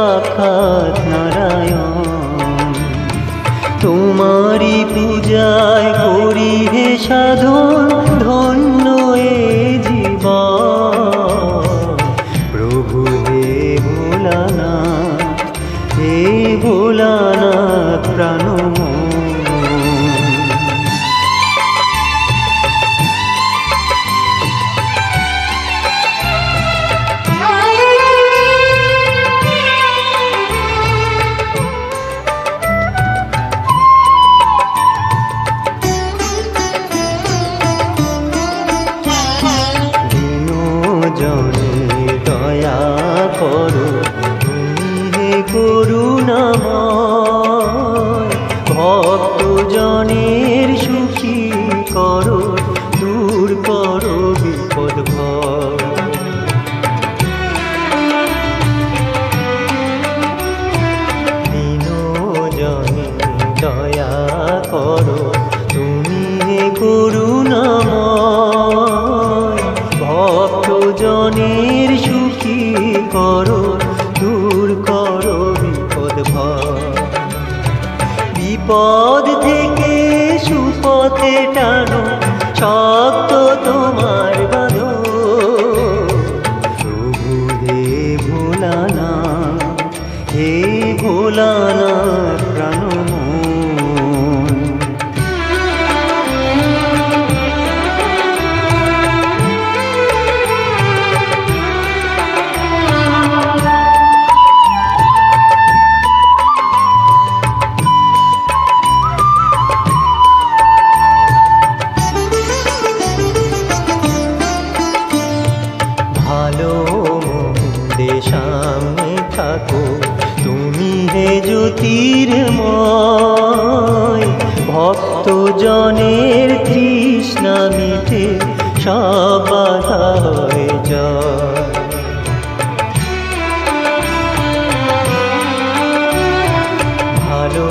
সাক্ষাৎ নারায়ণ। তোমারি পূজায় করি হে সাধন, ধন্য এ জীবন। প্রভু হে ভোলানাথ, হে ভোলানাথ প্রাণময়। দয়া করো তুমি হে করুণাময়, ভক্ত জনের সুখী করো, দূর করো বিপদ ভয়। দীনজনে দয়া করো তুমি হে করুণাময়, ভক্ত জনের সুখী করো, দূর করো বিপদ ভয়। বিপদ থেকে সুপথে টানো, শক্ত তোমার বাঁধন। প্রভু হে ভোলানাথ, হে ভোলানাথ প্রাণময়। ভালো মন্দে সামনে থাকো তুমি হে জ্যোতির্ময়, ভক্ত জনের তৃষ্ণা মিটে সব বাধা হয়ে যায়। ভালো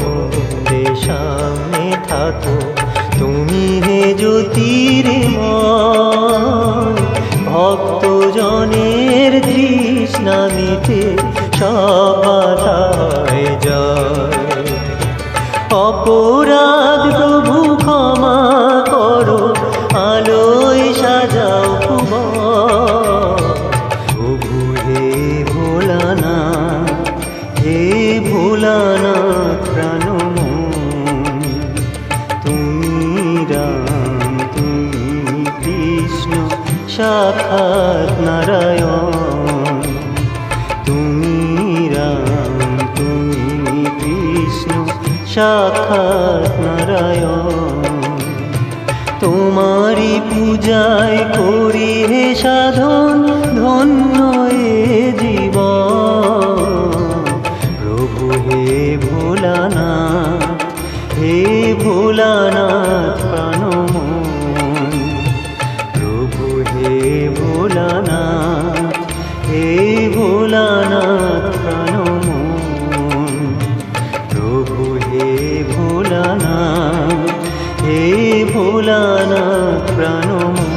মন্দে সামনে থাকো তুমি হে জ্যোতির্ময়, ভক্ত জনের তৃষ্ণা মিটে সব বাধা হয়ে যায়। অপরাধ প্রভু ক্ষমা করো, আলোয় সাজাও ভুবন। প্রভু হে ভোলানাথ, হে ভোলানাথ প্রাণময়। তুমি রাম তুমি কৃষ্ণ সাক্ষাৎ নারায়ণ। তুমি রাম তুমি কৃষ্ণ সাক্ষাৎ নারায়ণ। তোমারি পূজায় করি হে সাধন, ধন্য এ জীবন। প্রভু হে ভোলানাথ, হে ভোলানাথ প্রাণময়। প্রভু হে ভোলানাথ, হে ভোলানাথ প্রাণময়। প্রভু হে ভোলানাথ, হে ভোলানাথ প্রাণময়।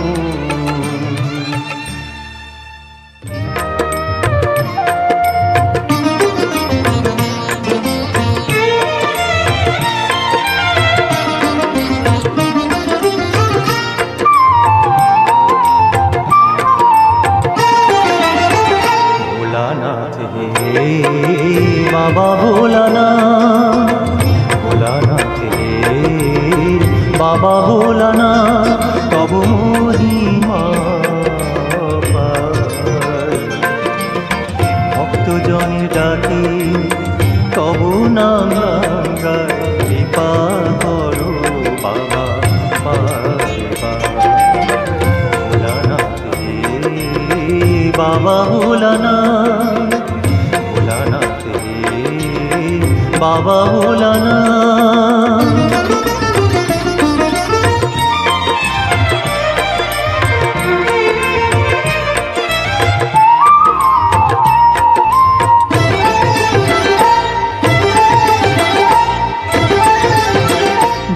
ভোলানাথ হে বাবা ভোলানাথ, ভোলানাথ হে বাবা ভোলানাথ, তব মহিমা ভক্তজনের ডাকে তব নাম গায়। কৃপা করো বাবা ভোলানাথ হে বাবা ভোলানাথ, ভোলানাথ হে বাবা ভোলানাথ।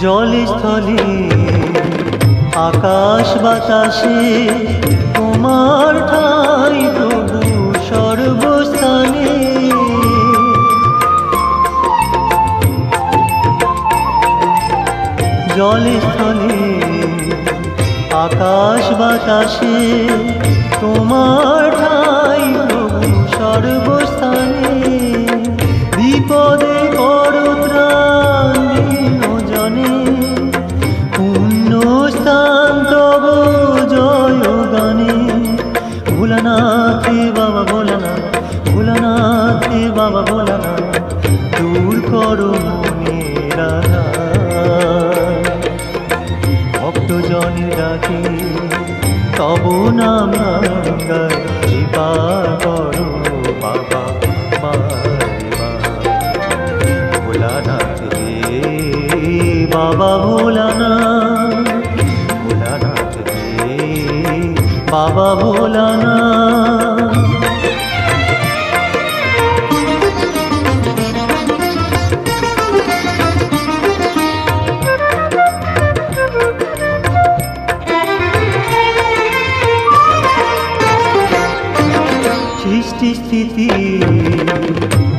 জলে স্থলে আকাশ বাতাসে তোমার ঠাই প্রভু সর্বস্থানে। জলে স্থলে আকাশ বাতাসে তোমার ঠাই প্রভু সর্বস্থানে। বিপদে করো ত্রাণ দিন জনে, পুণ্য স্থান তব জয় গানে। ভোলানাথে বাবা ভোলানাথ, ভোলানাথে বাবা ভোলানাথ, দূর করো মনের আধার। ভক্তজনের ডাকে তব নাম গায়, কৃপা করো বাবা মারে মা। ভোলানাথ রে বাবা ভোলানাথ, ভোলানাথ রে বাবা ভোলানাথ। সৃষ্টি স্থিতি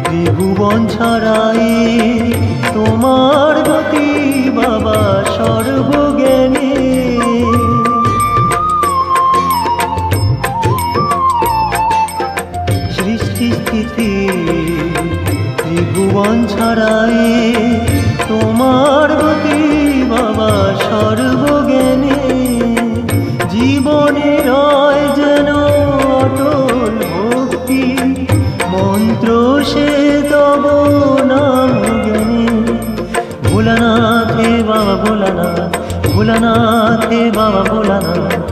ত্রিভুবন ছড়াই তোমার গতি বাবা সর্বজ্ঞানী। সৃষ্টি স্থিতি ত্রিভুবন ছড়াই তোমার গতি বাবা সর্বজ্ঞানী। জীবনে রয় যেন অটল ভক্তি, মন্ত্র সে তব নাম জ্ঞানী। ভোলানাথে বাবা ভোলানাথ, ভোলানাথে বাবা ভোলানাথ,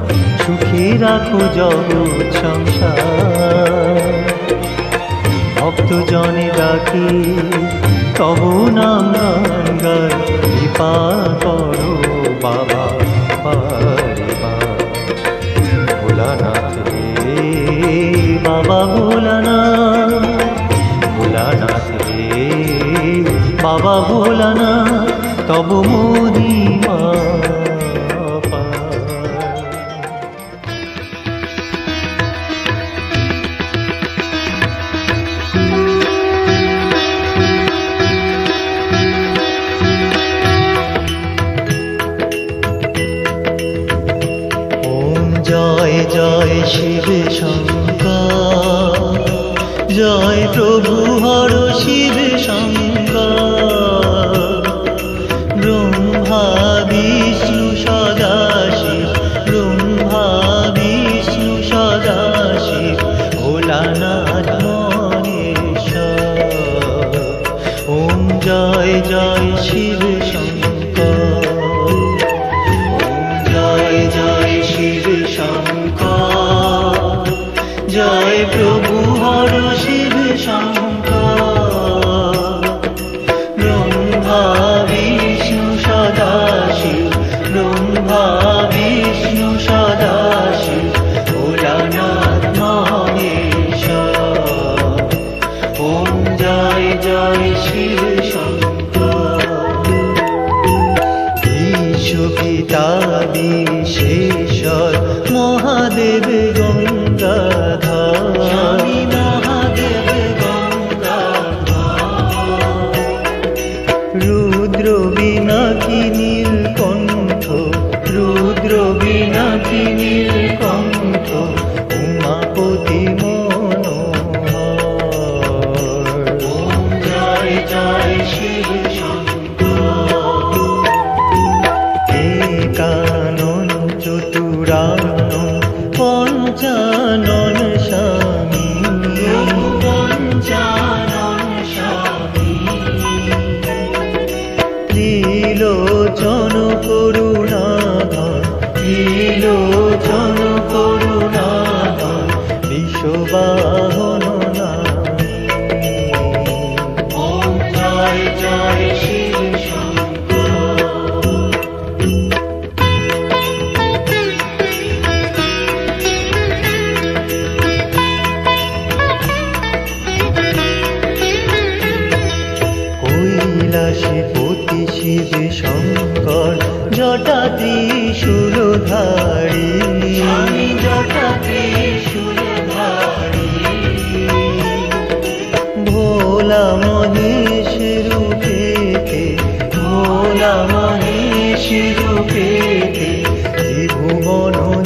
সুখে রাখো জগৎ সংসার। ভক্তজনে ডাকি তব নাম গায়, কৃপা করো বাবা বারে মা। ভোলানাথ রে বাবা ভোলানাথ, ভোলানাথ রে বাবা ভোলানাথ, তব মহিমা জয় জয় শিব শঙ্কর, জয় প্রভু হর শিব শঙ্কর। ব্রহ্মা বিষ্ণু সদাশিব, ব্রহ্মা বিষ্ণু সদাশিব, ভোলানাথ মহেশ্বর। ওম জয় জয় শিব শঙ্কর, জয় জয় শিব শঙ্কর, জয় প্রভু হর শিব শঙ্কর। ব্রহ্মা বিষ্ণু সদাশিব, ব্রহ্মা বিষ্ণু সদাশিব, ভোলানাথ মহেশ্বর। ওম জয় জয় শিব শঙ্কর। পিতা বিশেশ্বর মহাদেব গঙ্গাধর, স্বামী মহাদেব গঙ্গাধর। রুদ্র বিনাকি নীলকণ্ঠ, রুদ্র বিনাকি নীলকণ্ঠ, উমাপতি মনোহর। ওম জয় জয় শিব শঙ্কর। একানন চতুরানন পঞ্চানন স্বামী, পঞ্চানন স্বামী। ত্রিলোচন করুণাধর, ত্রিলোচন করুণাধর, বিশ্ববাহন নামী। ওম জয় জয় শিব শঙ্কর। কৈলাসপতি শিব শঙ্কর, জট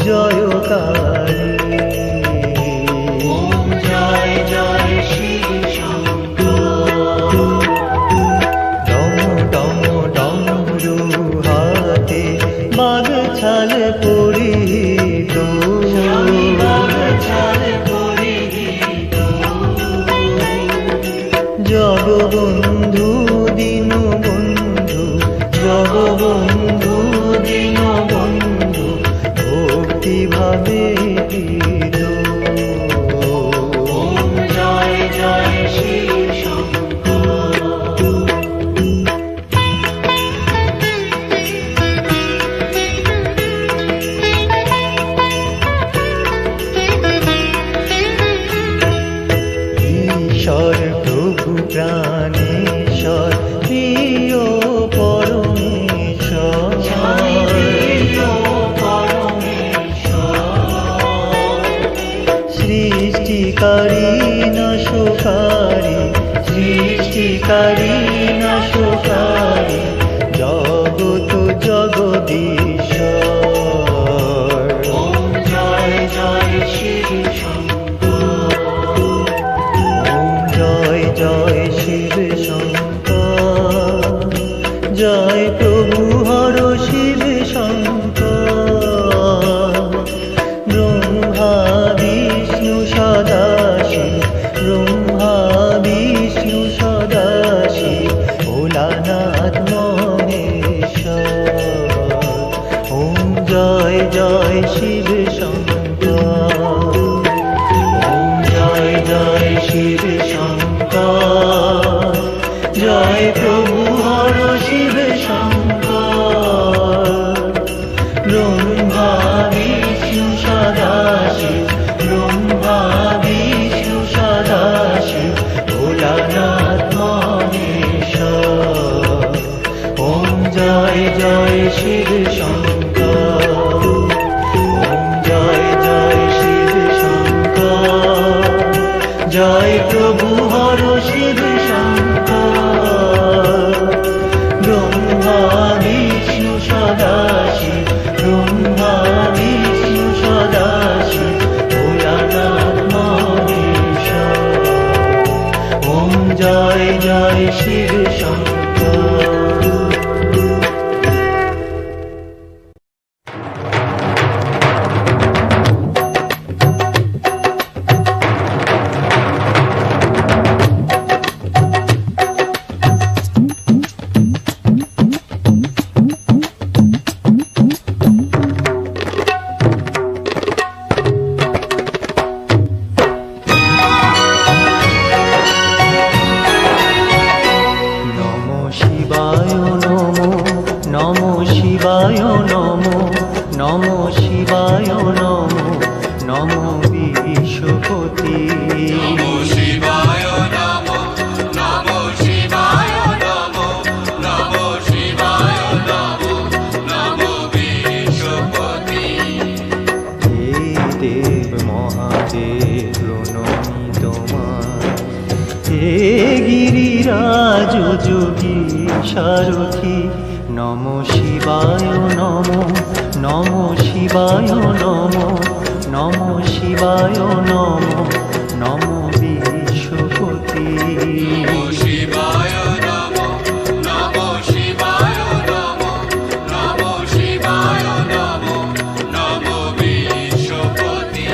জয়কারী। ওম জয় জয় শিব শঙ্কর। ডম ডম ডমরু হাতে বাঘ ছাল পরিহিত, বাঘ ছাল পরিহিত। জগবন্ধু দীনবন্ধু, জগবন্ধু দীনবন্ধু ভক্তি ভাবে গীত। ওম জয় জয় শিব শঙ্কর। ঈশ্বর প্রভু প্রাণেশ্বর প্রিয় পরমেশ্বর, সৃষ্টিকারী নাশকারী, সৃষ্টিকারী নাশকারী জগত জগদীশ্বর। ওম জয় জয় শিব শঙ্কর। ওম জয় জয় শিব শঙ্কর। জয় প্রভু হর শিব শঙ্কর। ব্রহ্মা বিষ্ণু সদাশিব, ব্রহ্মা বিষ্ণু সদাশিব ভোলানাথ মহেশ্বর। ওম জয় জয় শিব শঙ্কর। ওম জয় জয় শিব শঙ্কর। জয় প্রভু হর শিব শঙ্কর। ব্রহ্মা বিষ্ণু সদাশিব, ব্রহ্মা বিষ্ণু সদাশিব ভোলানাথ মহেশ্বর। ওম জয় জয় শিব শঙ্কর। ওম জয় জয় শিব শঙ্কর। জয় প্রভু হর শিব শঙ্কর। ব্রহ্মা বিষ্ণু সদাশিব, ব্রহ্মা বিষ্ণু সদাশিব ভোলানাথ মহেশ্বর। ওম জয় জয় শিব শঙ্কর। নমো শিবায় নমো, নমো শিবায় নমো, নমো বিশ্বপতি। নমো শিবায় নমো, নমো শিবায় নমো, নমো শিবায় নমো, নমো বিশ্বপতি। হে দেব মহাদেব প্রণমি তোমার, হে গিরিরাজ যোগী সারথি। নমো শিবায় নমো, নমো শিবায় নমো, নমো শিবায় নমো, নমো বিশ্বপতি। নমো শিবায় নমো, নমো শিবায় নমো, নমো শিবায় নমো, নমো বিশ্বপতি।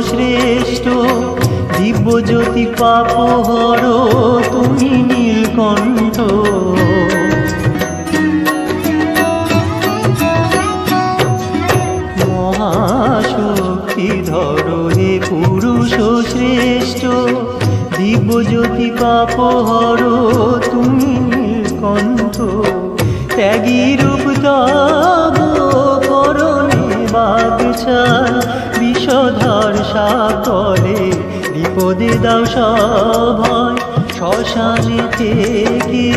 শ্রেষ্ঠ দিব্যজ্যোতি পাপহর তুমি নীলকণ্ঠ। মহাশক্তিধর হে পুরুষ শ্রেষ্ঠ দিব্যজ্যোতি পাপহর তুমি নীলকণ্ঠ। ত্যাগী রূপ তব করণে বাগছাল বিষধর সাকলে বিপদে দাও সভয়। শ্মশানে থেকে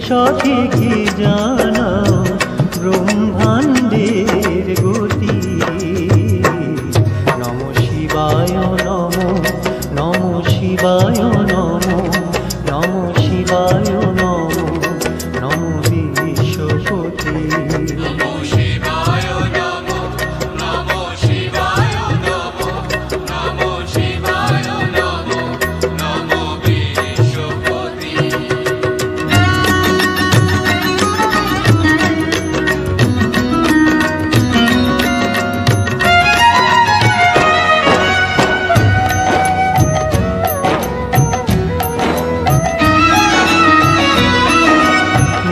সঠিকই জানাও ব্রহ্মাণ্ডের গতি। নম শিবায় নম, নম শিবায় নম, নম শিবায় নম, নম বিশ্বপতি। নমো শিবায় নমো, নমো শিবায় নমো, নমো শিবায় নমো, নমো বিশ্বপতি।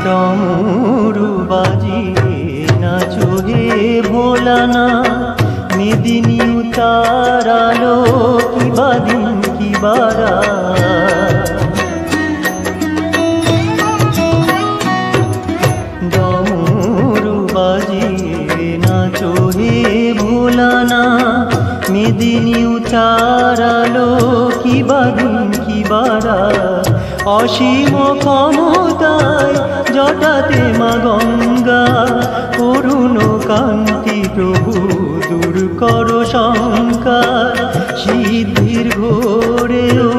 ডমরু বাজিয়ে নাচো হে ভোলানা, মেদিনী উতারালো কিবা দিন কিবা রাত। ডমরু বাজিয়ে নাচো হে ভোলানা, মেদিনী উতারালো কিবা দিন কিবা রাত। অসীম ক্ষমতায় জটাতে মা গঙ্গা, করুণ কান্তি প্রভু দূর কর শঙ্কা। সিদ্ধির ঘোরেও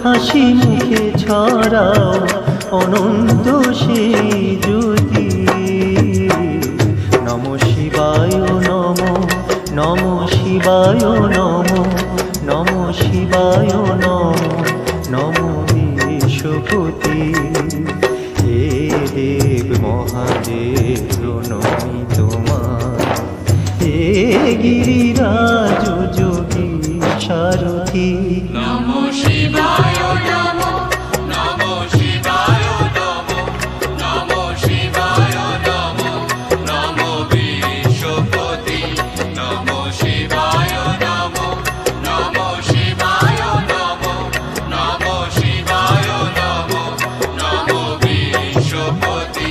হাসি মুখে ছড়াও অনন্ত সেই জ্যোতি। নম শিবায় নম, নম শিবায় নম, নম শিবায় নম, নম বিশ্বপতি। হে দেব মহাদেব প্রণমি তোমার, হে গিরিরাজ যোগী সারথি। নমো শিবায় নমো, নমো শিবায় নমো, নমো শিবায় নমো, নমো বিশ্বপতি। নমো শিবায় নমো, নমো শিবায় নমো, নমো শিবায় নমো, নমো বিশ্বপতি।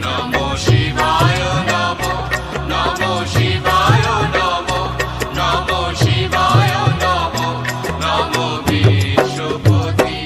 নমো শিবায় নমো, নমো শিবায় নমো, নমো শিবায় নমো, নমো বিশ্বপতি।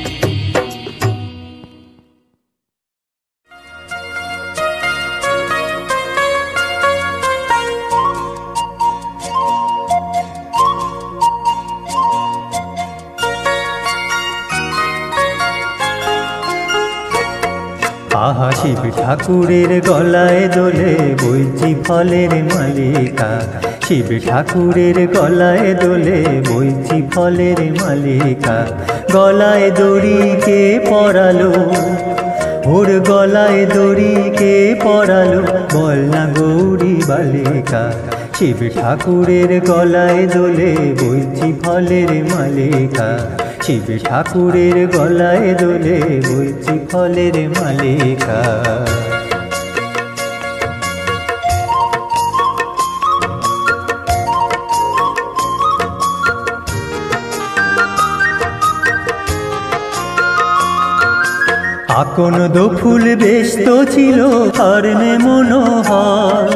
আহা শিব ঠাকুরের গলায় দোলে বইচি ফলের মালিকা। শিব ঠাকুরের গলায় দোলে বইচি ফলের মালিকা। গলায় দড়ি কে পরালো, ওর গলায় দড়ি কে পরালো, বল না গৌরী বালিকা। শিব ঠাকুরের গলায় দোলে বইচি ফলের মালিকা। শিব ঠাকুরের গলায় দোলে বইচি ফলের মালিকা। আকন দো ফুল ব্যস্ত ছিল হরণে মনোহর,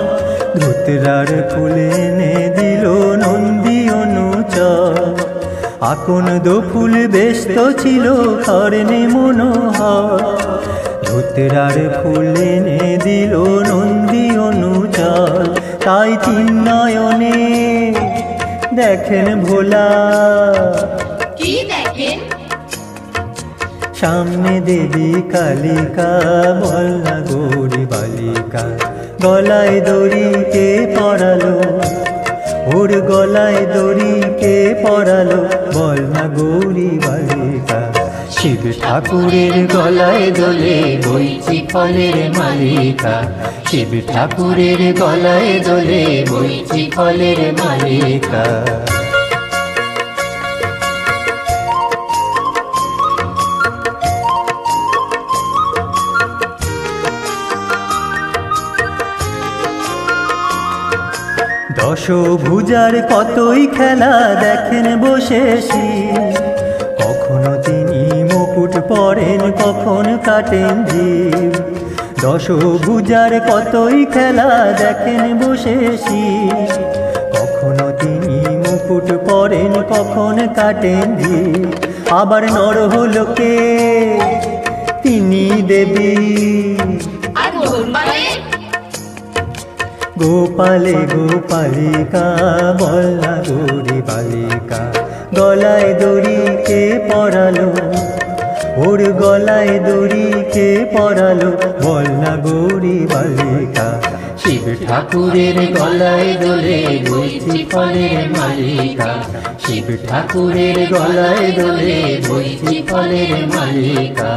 ধুতরার ফুলে এনে দিল নন্দী অনুচর। আকন দো ফুল ব্যস্ত ছিল হরণে মনোহর, ধুতরার ফুল এনে দিল নন্দী অনুচর। তাই তিন নয়নে দেখেন ভোলা, কি দেখেন? সামনে দেবী কালিকা, বল না গৌরী বালিকা। গলায় দড়ি কে পরালো, ওর গলায় দড়ি কে পরালো, বল না গৌরী বালিকা। শিব ঠাকুরের গলায় দোলে বইচি ফলের মালিকা। শিব ঠাকুরের গলায় দোলে বইচি ফলের মালিকা। দশভুজার কতই খেলা দেখেন বসে শিব, কখনো তিনি মুকুট পরেন কখন কাটেন জীব। দশভুজার কতই খেলা দেখেন বসে শিব, কখনো তিনি মুকুট পরেন কখন কাটেন জীব। আবার নরলোকে তিনি দেবী। আর গোপালে গোপালে গোপালিকা বলনা গৌরী বালিকা, গলায় দড়ি কে পরালো, ওর গলায় দড়ি কে পরালো, বলনা গৌরী বালিকা। শিব ঠাকুরের গলায় দোলে বইছি ফলের মালিকা, শিব ঠাকুরের গলায় দোলে বইছি ফলের মালিকা।